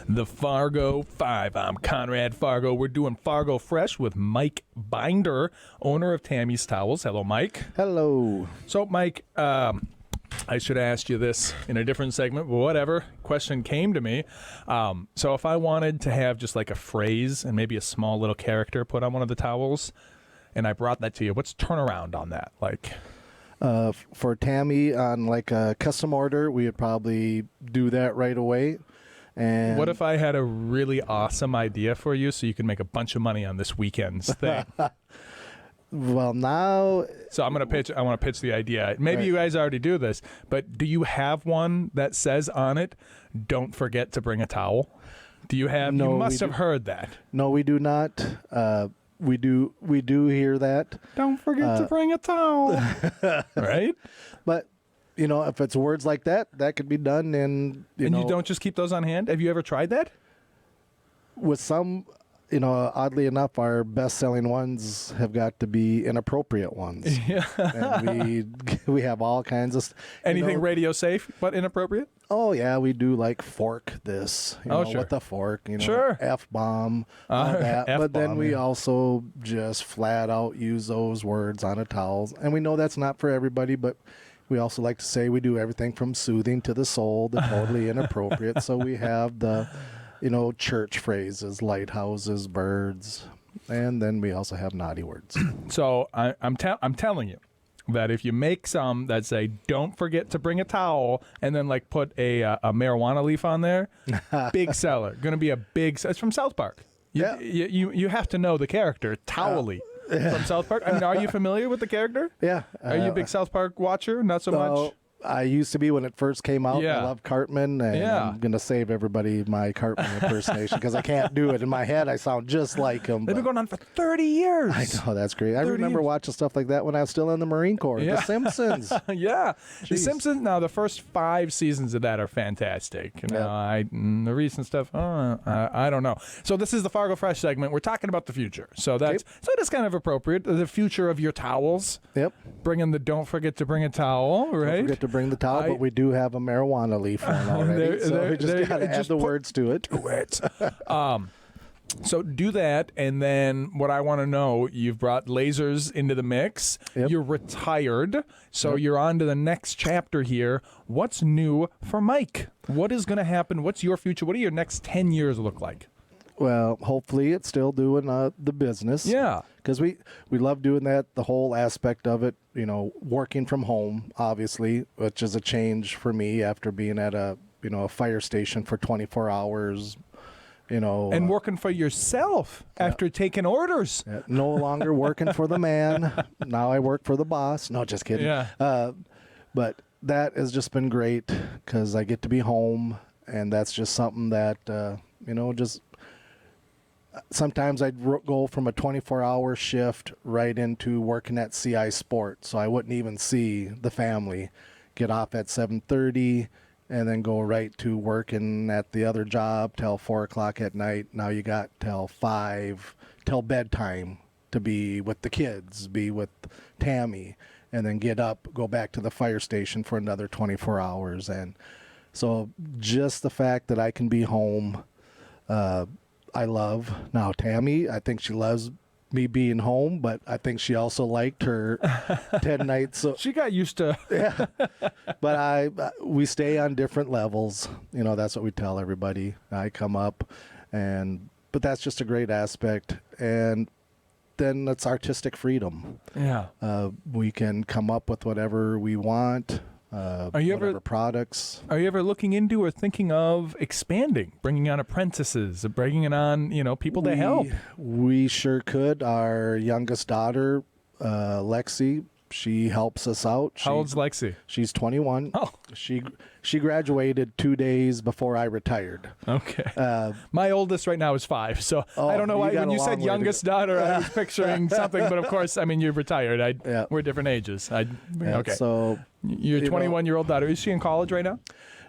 the Fargo Five. I'm Conrad Fargo. We're doing Fargo Fresh with Mike Binder, owner of Tammy's Towels. Hello, Mike. Hello. So, Mike, I should have asked you this in a different segment, but whatever. Question came to me. So if I wanted to have just like a phrase and maybe a small little character put on one of the towels, and I brought that to you, what's turnaround on that? Like, for Tammy, on like a custom order, we would probably do that right away. And what if I had a really awesome idea for you so you can make a bunch of money on this weekend's thing? Well, now, So I want to pitch the idea. Maybe Right. you guys already do this, but do you have one that says on it, "Don't forget to bring a towel"? Do you have? No, you we must have do- heard that. no, we do not. We do hear that, Don't forget to bring a towel. Right? but if it's words like that, that could be done in You don't just keep those on hand? Have you ever tried that? with some. Oddly enough, our best-selling ones have got to be inappropriate ones. Yeah. And we have all kinds of Anything radio safe but inappropriate? Oh yeah, we do like fork this. Sure. With the fork. Sure. F-bomb, all that. F-bomb, But then we yeah. also just flat out use those words on a towel, and we know that's not for everybody, but. We also like to say we do everything from soothing to the soul to totally inappropriate. So we have the, church phrases, lighthouses, birds, and then we also have naughty words. So I'm telling you that if you make some that say "Don't forget to bring a towel" and then like put a marijuana leaf on there, big seller. Going to be a big. It's from South Park. Yeah. You have to know the character Towley from South Park. I mean, are you familiar with the character? Yeah. Are you a big South Park watcher? Not so much. I used to be when it first came out. Yeah. I love Cartman, and Yeah. I'm going to save everybody my Cartman impersonation because I can't do it. In my head, I sound just like him. They've been but- going on for 30 years. I know, that's great. I 30 remember years. watching stuff like that when I was still in the Marine Corps. Yeah. The Simpsons. Yeah, The Jeez. Simpsons. Now the first 5 seasons of that are fantastic. The recent stuff, I don't know. So this is the Fargo Fresh segment. We're talking about the future. So that's kind of appropriate. The future of your towels. Yep. Bringing the don't forget to bring a towel. Right. Don't forget to bring the towel, but we do have a marijuana leaf one already. So we just got to add the words to it. Do it. So do that, and then what I want to know, you've brought lasers into the mix. Yep. You're retired, so Yep. you're on to the next chapter here. What's new for Mike? What is going to happen? What's your future? What do your next 10 years look like? Well, hopefully it's still doing the business. Yeah. Because we love doing that, the whole aspect of it, working from home, obviously, which is a change for me after being at a fire station for 24 hours, And working for yourself after taking orders. no longer working for the man. Now I work for the boss. No, just kidding. Yeah. But that has just been great because I get to be home, and that's just something that, just sometimes I'd go from a 24-hour shift right into working at CI Sport, so I wouldn't even see the family. Get off at 7:30 and then go right to working at the other job till 4 o'clock at night. Now you got till 5, till bedtime to be with the kids, be with Tammy, and then get up, go back to the fire station for another 24 hours. And so just the fact that I can be home, I love. Now, Tammy, I think she loves me being home, but I think she also liked her 10 nights. So, She got used to. yeah. But we stay on different levels. That's what we tell everybody. I come up, but that's just a great aspect. And then it's artistic freedom. Yeah. We can come up with whatever we want. Whatever products. Are you ever looking into or thinking of expanding, bringing on apprentices, bringing on, people to help? We sure could. Our youngest daughter, Lexi, she helps us out. How old's Lexi? She's 21. Oh. She graduated 2 days before I retired. Okay. My oldest right now is 5, so I don't know why. When you said youngest daughter, I was picturing something, but of course, you're retired. We're different ages. Okay. So your 21-year-old daughter, is she in college right now?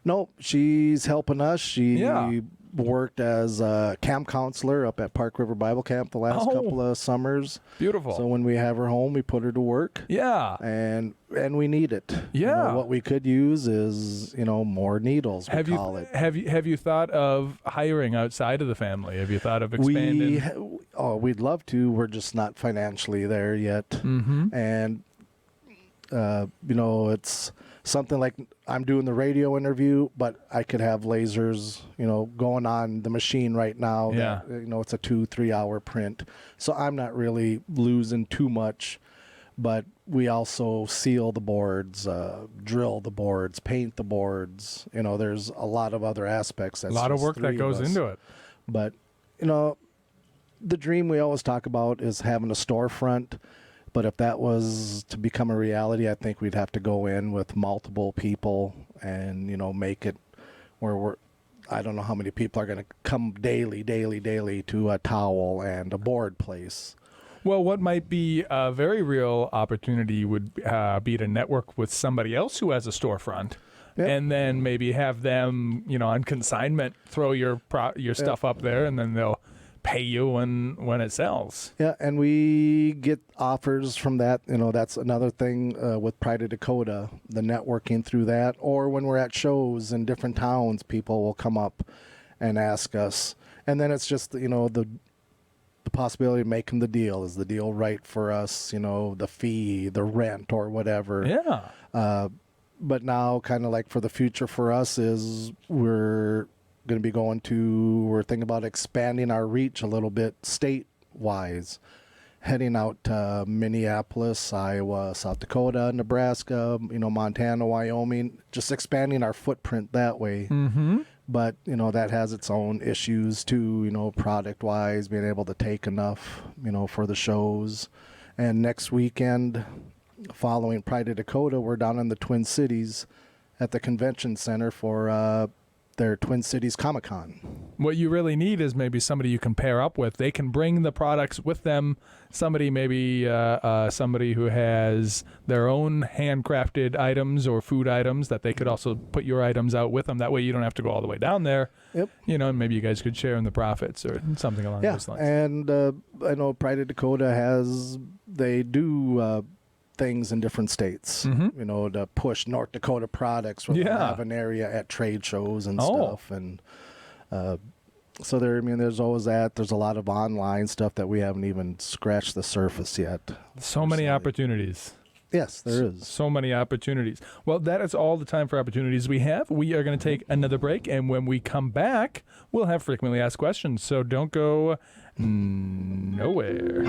no, she's helping us. She Yeah. worked as a camp counselor up at Park River Bible Camp the last couple of summers. Beautiful. So when we have her home, we put her to work. Yeah. And we need it. Yeah. What we could use is, more needles, we call it. Have you thought of hiring outside of the family? Have you thought of expanding? We'd love to. We're just not financially there yet. Mm-hmm. And, it's something like I'm doing the radio interview, but I could have lasers, going on the machine right now. Yeah. That, it's a 2-3 hour print. So I'm not really losing too much, but we also seal the boards, drill the boards, paint the boards. There's a lot of other aspects. A lot of work that goes into it. But, the dream we always talk about is having a storefront. But if that was to become a reality, I think we'd have to go in with multiple people and, make it where I don't know how many people are going to come daily to a towel and a board place. Well, what might be a very real opportunity would be to network with somebody else who has a storefront. Yep. And then maybe have them, on consignment, throw your stuff up there, and then they'll pay you when it sells. Yeah, and we get offers from that. That's another thing with Pride of Dakota, the networking through that. Or when we're at shows in different towns, people will come up and ask us. And then it's just, the possibility of making the deal. Is the deal right for us? The fee, the rent, or whatever. Yeah. But now, kind of like for the future for us is we're going to be we're thinking about expanding our reach a little bit state-wise, heading out to Minneapolis, Iowa, South Dakota, Nebraska, Montana, Wyoming, just expanding our footprint that way. Mm-hmm. But, that has its own issues too, product-wise, being able to take enough, for the shows. And next weekend, following Pride of Dakota, we're down in the Twin Cities at the convention center for their Twin Cities Comic-Con. What you really need is maybe somebody you can pair up with. They can bring the products with them. Somebody somebody who has their own handcrafted items or food items that they could also put your items out with them. That way you don't have to go all the way down there. Yep. And maybe you guys could share in the profits or something along those lines. And I know Pride of Dakota they do things in different states, Mm-hmm. To push North Dakota products. Where they have an area at trade shows and stuff. And so there's always that. There's a lot of online stuff that we haven't even scratched the surface yet. So many opportunities. Yes, there is. So many opportunities. Well, that is all the time for opportunities we have. We are going to take another break, and when we come back, we'll have frequently asked questions. So don't go nowhere.